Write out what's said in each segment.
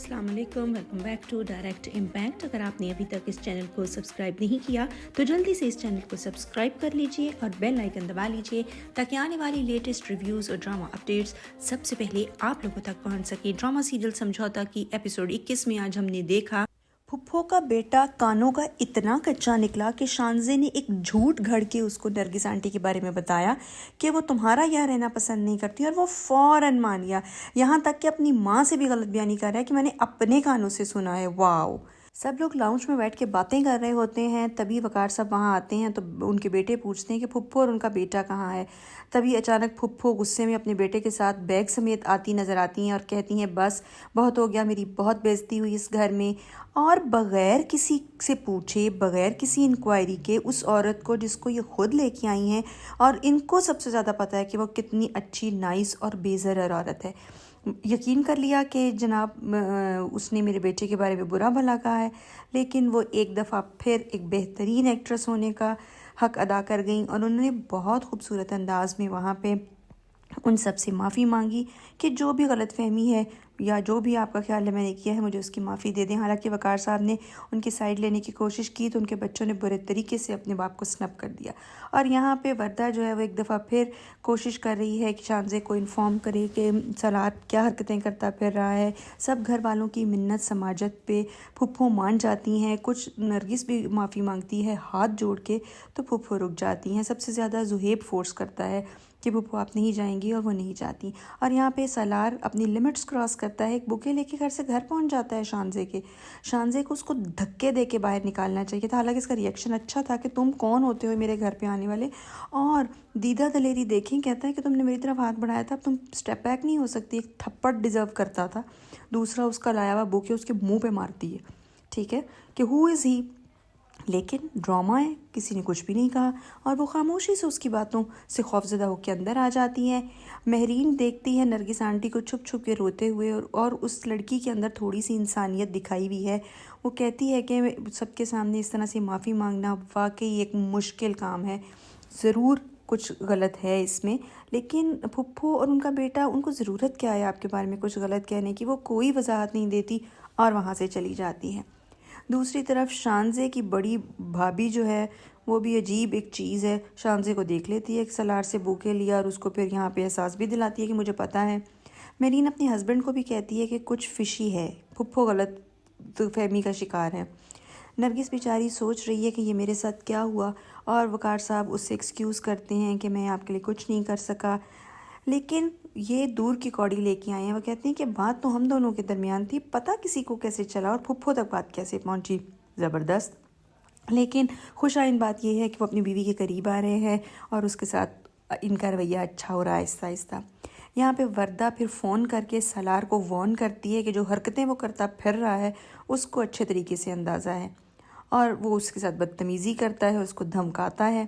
अस्सलाम वालेकुम, welcome back to Direct Impact. अगर आपने अभी तक इस चैनल को सब्सक्राइब नहीं किया तो जल्दी से इस चैनल को सब्सक्राइब कर लीजिए और बेल आइकन दबा लीजिए ताकि आने वाली लेटेस्ट रिव्यूज़ और ड्रामा अपडेट्स सबसे पहले आप लोगों तक पहुंच सके। ड्रामा सीरियल समझौता की एपिसोड 21 में आज हमने देखा फुफ्फो का बेटा कानों का इतना कच्चा निकला कि शानजे ने एक झूठ घड़ के उसको नरगिस आंटी के बारे में बताया कि वो तुम्हारा यहाँ रहना पसंद नहीं करती और वो फौरन मान गया। यहाँ तक कि अपनी माँ से भी गलत बयानी कर रहा है कि मैंने अपने कानों से सुना है। वाओ। सब लोग लाउंज में बैठ के बातें कर रहे होते हैं, तभी वकार साहब वहाँ आते हैं तो उनके बेटे पूछते हैं कि फुफ्फो और उनका बेटा कहाँ है। तभी अचानक फुफ्फो गुस्से में अपने बेटे के साथ बैग समेत आती नज़र आती हैं और कहती हैं बस बहुत हो गया, मेरी बहुत बेइज्जती हुई इस घर में। और बग़ैर किसी से पूछे, बग़ैर किसी इंक्वायरी के उस औरत को जिसको ये खुद लेके आई हैं, और इनको सबसे ज़्यादा पता है कि वो कितनी अच्छी, नाइस और बेज़रर औरत है, यकीन कर लिया कि जनाब उसने मेरे बेटे के बारे में बुरा भला कहा है। लेकिन वो एक दफ़ा फिर एक बेहतरीन एक्ट्रेस होने का हक़ अदा कर गई और उन्होंने बहुत खूबसूरत अंदाज में वहाँ पे उन सब से माफ़ी मांगी कि जो भी गलतफहमी है या जो भी आपका ख्याल है मैंने किया है, मुझे उसकी माफ़ी दे दें। हालांकि वकार साहब ने उनकी साइड लेने की कोशिश की तो उनके बच्चों ने बुरे तरीके से अपने बाप को स्नप कर दिया। और यहाँ पे वर्दा जो है वो एक दफ़ा फिर कोशिश कर रही है कि शानजे को इन्फॉर्म करे कि सलार क्या हरकतें करता फिर रहा है। सब घर वालों की मिन्नत समाजत पे फुफ्फो मान जाती हैं, कुछ नरगिस भी माफ़ी मांगती है हाथ जोड़ के, तो फुफ्फो रुक जाती हैं। सबसे ज़्यादा जुहेब फोर्स करता है कि फुफ्फो आप नहीं जाएंगी और वो नहीं जाती। और यहाँ पे सलार अपनी लिमिट्स क्रॉस करता है, एक बुके लेके घर से घर पहुँच जाता है शानजे को उसको धक्के दे के बाहर निकालना चाहिए था। हालांकि इसका रिएक्शन अच्छा था कि तुम कौन होते हो मेरे घर पे आने वाले। और दीदा दलेरी देखें, कहता है कि तुमने मेरी तरफ हाथ बढ़ाया था, अब तुम स्टेप बैक नहीं हो सकती। एक थप्पड़ डिज़र्व करता था। दूसरा उसका लाया हुआ बुके उसके मुँह पर मारती है, ठीक है, कि हु इज़ ही। लेकिन ड्रामा है, किसी ने कुछ भी नहीं कहा और वो खामोशी से उसकी बातों से खौफजदा होकर अंदर आ जाती हैं। महरीन देखती है नरगिस आंटी को छुप छुप के रोते हुए और उस लड़की के अंदर थोड़ी सी इंसानियत दिखाई हुई है। वो कहती है कि सबके सामने इस तरह से माफ़ी मांगना वाकई एक मुश्किल काम है, ज़रूर कुछ गलत है इसमें, लेकिन फुफ्फो और उनका बेटा, उनको ज़रूरत क्या है आपके बारे में कुछ गलत कहने की। वो कोई वजाहत नहीं देती और वहाँ से चली जाती है। दूसरी तरफ शानजे की बड़ी भाभी जो है वो भी अजीब एक चीज़ है। शानजे को देख लेती है, एक सलार से बूके लिया और उसको फिर यहाँ पे एहसास भी दिलाती है कि मुझे पता है। मेरीन अपने हस्बैंड को भी कहती है कि कुछ फिशी है, फुफ्फो गलत फहमी का शिकार है। नरगिस बेचारी सोच रही है कि ये मेरे साथ क्या हुआ, और वकार साहब उससे एक्सक्यूज़ करते हैं कि मैं आपके लिए कुछ नहीं कर सका। लेकिन ये दूर की कौड़ी लेके आए हैं। वो कहते हैं कि बात तो हम दोनों के दरमियान थी, पता किसी को कैसे चला और फुफ्फो तक बात कैसे पहुंची। ज़बरदस्त। लेकिन खुशाइन बात यह है कि वो अपनी बीवी के करीब आ रहे हैं और उसके साथ इनका रवैया अच्छा हो रहा है आहिस्ता आहिस्ता। यहाँ पे वर्दा फिर फ़ोन करके सलार को वार्न करती है कि जो हरकतें वो करता फिर रहा है उसको अच्छे तरीके से अंदाज़ा है, और वो उसके साथ बदतमीज़ी करता है, उसको धमकाता है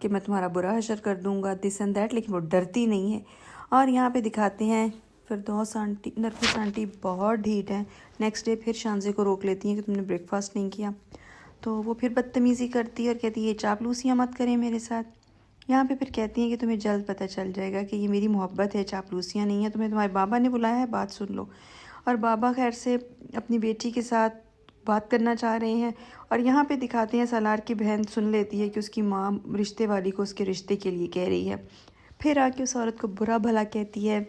कि मैं तुम्हारा बुरा हशर कर दूंगा, दिस एंड दैट। लेकिन वो डरती नहीं है। और यहाँ पे दिखाते हैं फिरदौस आंटी, नरगिस आंटी बहुत ढीठ है। नेक्स्ट डे फिर शानजे को रोक लेती हैं कि तुमने ब्रेकफास्ट नहीं किया, तो वो फिर बदतमीज़ी करती है और कहती है ये चापलूसियाँ मत करें मेरे साथ। यहाँ पे फिर कहती हैं कि तुम्हें जल्द पता चल जाएगा कि ये मेरी मोहब्बत है, चापलूसियाँ नहीं है। तुम्हें तुम्हारे बाबा ने बुलाया है, बात सुन लो। और बाबा खैर से अपनी बेटी के साथ बात करना चाह रहे हैं। और यहाँ पे दिखाते हैं सलार की बहन सुन लेती है कि उसकी माँ रिश्ते वाली को उसके रिश्ते के लिए कह रही है। फिर आके उस औरत को बुरा भला कहती है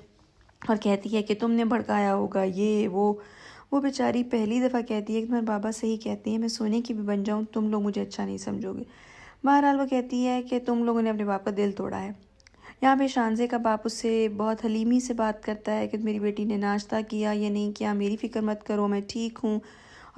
और कहती है कि तुमने भड़काया होगा ये वो बेचारी पहली दफ़ा कहती है कि तुम्हारे बाबा सही कहती हैं, मैं सोने की भी बन जाऊँ तुम लोग मुझे अच्छा नहीं समझोगे। बहरहाल वो कहती है कि तुम लोगों ने अपने बाप का दिल तोड़ा है। यहाँ पे शानजे का बाप उससे बहुत हलीमी से बात करता है कि मेरी बेटी ने नाश्ता किया या नहीं किया, मेरी फ़िक्र मत करो, मैं ठीक हूँ।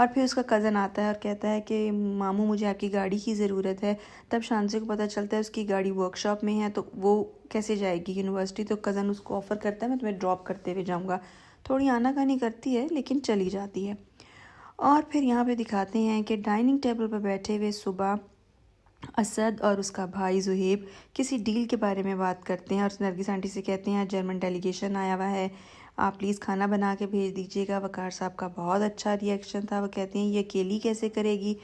और फिर उसका कज़न आता है और कहता है कि मामू मुझे आपकी गाड़ी की ज़रूरत है। तब शानजे को पता चलता है उसकी गाड़ी वर्कशॉप में है, तो वो कैसे जाएगी यूनिवर्सिटी। तो कज़न उसको ऑफ़र करता है मैं तुम्हें ड्रॉप करते हुए जाऊँगा। थोड़ी आनाकानी करती है लेकिन चली जाती है। और फिर यहाँ पे दिखाते हैं कि डाइनिंग टेबल पर बैठे हुए सुबह असद और उसका भाई जुहेब किसी डील के बारे में बात करते हैं और नरगिस आंटी से कहते हैं जर्मन डेलीगेशन आया हुआ है, आप प्लीज़ खाना बना के भेज दीजिएगा। वकार साहब का बहुत अच्छा रिएक्शन था। वो कहते हैं ये अकेली कैसे करेगी।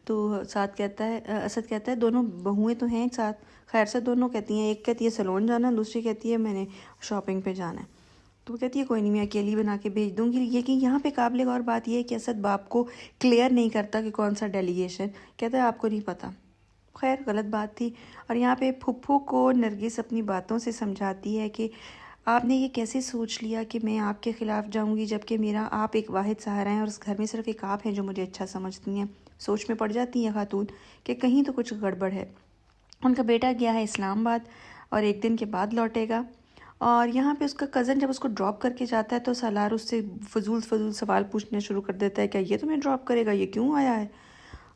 तो साथ कहता है असद कहता है दोनों बहुएं तो हैं साथ। खैर से दोनों कहती हैं, एक कहती है सैलून जाना, दूसरी कहती है मैंने शॉपिंग पे जाना है। तो वो कहती है कोई नहीं, मैं अकेली बना के भेज दूँगी। लेकिन यहाँ पे काबिल गौर बात यह है कि असद बाप को क्लियर नहीं करता कि कौन सा डेलीगेशन, कहता है आपको नहीं पता। खैर गलत बात थी। और यहाँ पे फुप्पू को नरगिस अपनी बातों से समझाती है कि आपने ये कैसे सोच लिया कि मैं आपके ख़िलाफ़ जाऊंगी, जबकि मेरा आप एक वाहिद सहारा हैं और उस घर में सिर्फ एक आप हैं जो मुझे अच्छा समझती हैं। सोच में पड़ जाती हैं खातून कि कहीं तो कुछ गड़बड़ है। उनका बेटा गया है इस्लामाबाद और एक दिन के बाद लौटेगा। और यहाँ पे उसका कज़न जब उसको ड्रॉप करके जाता है तो सालार उससे फजूल सवाल पूछने शुरू कर देता है, क्या ये तुम्हें ड्रॉप करेगा, ये क्यों आया है।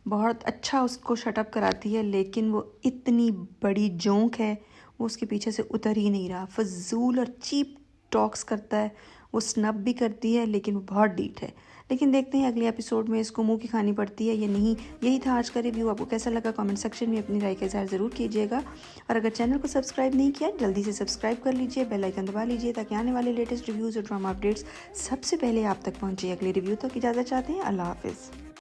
बहुत अच्छा उसको शटअप कराती है, लेकिन वो इतनी बड़ी जोंक है, वो उसके पीछे से उतर ही नहीं रहा। फजूल और चीप टॉक्स करता है, वो स्नब भी करती है, लेकिन वो बहुत डीठ है। लेकिन देखते हैं अगले एपिसोड में इसको मुंह की खानी पड़ती है या नहीं। यही था आज का रिव्यू। आपको कैसा लगा कमेंट सेक्शन में अपनी राय का इज़हार ज़रूर कीजिएगा। और अगर चैनल को सब्सक्राइब नहीं किया जल्दी से सब्सक्राइब कर लीजिए, बेल आइकन दबा लीजिए ताकि आने वाले लेटेस्ट रिव्यूज़ और ड्रामा अपडेट्स सबसे पहले आप तक पहुँचे। अगले रिव्यू तक इजाज़त चाहते हैं। अल्लाह हाफिज़।